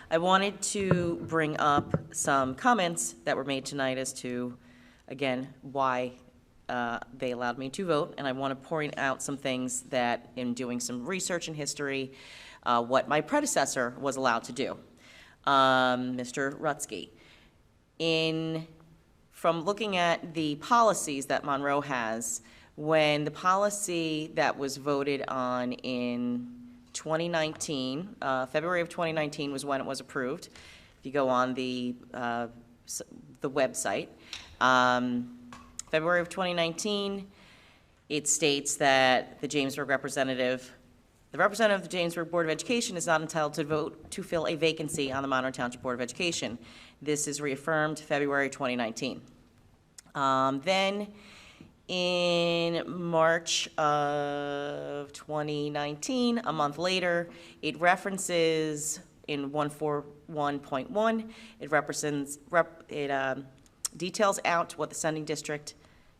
I wanted to bring up some comments that were made tonight as to, again, why they allowed me to vote, and I want to point out some things that, in doing some research and history, what my predecessor was allowed to do, Mr. Rutsky. From looking at the policies that Monroe has, when the policy that was voted on in 2019, February of 2019 was when it was approved. If you go on the website, February of 2019, it states that the representative of the Jamesburg Board of Education is not entitled to vote to fill a vacancy on the Monroe Township Board of Education. This is reaffirmed February 2019. Then in March of 2019, a month later, it references in 141.1, it details out what the sending district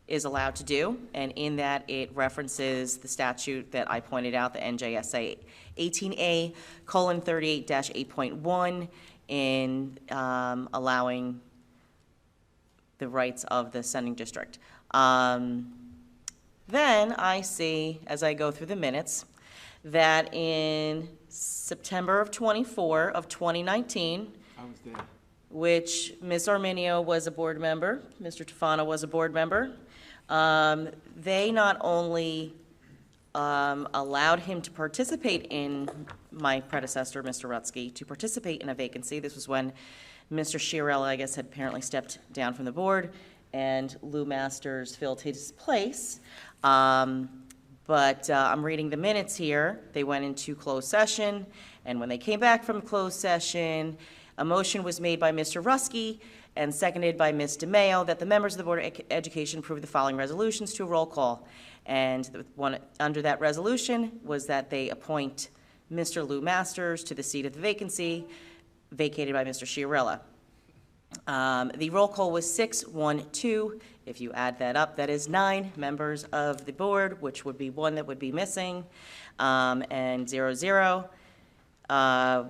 is allowed to do, and in that it references the statute that I pointed out, the NJSA 18A:38-8.1, in allowing the rights of the sending district. Then I see, as I go through the minutes, that in September of 2019, I was there. which Ms. Arminio was a board member, Mr. Tufano was a board member, they not only allowed him to participate in, my predecessor, Mr. Rutsky, to participate in a vacancy. This was when Mr. Chiarella, I guess, had apparently stepped down from the board, and Lou Masters filled his place. But I'm reading the minutes here. They went into closed session, and when they came back from closed session, a motion was made by Mr. Rutsky and seconded by Ms. DeMayo that the members of the Board of Education approve the following resolutions to a roll call. And the one under that resolution was that they appoint Mr. Lou Masters to the seat of the vacancy vacated by Mr. Chiarella. The roll call was 6-1-2. If you add that up, that is 9 members of the board, which would be 1 that would be missing, and 0-0,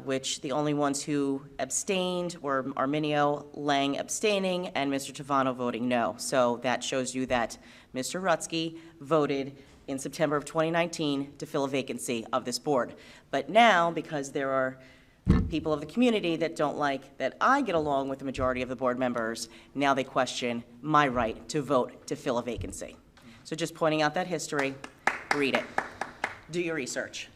which the only ones who abstained were Arminio, Lang abstaining, and Mr. Tufano voting no. So that shows you that Mr. Rutsky voted in September of 2019 to fill a vacancy of this board. But now, because there are people of the community that don't like that I get along with the majority of the board members, now they question my right to vote to fill a vacancy. So just pointing out that history, read it. Do your research.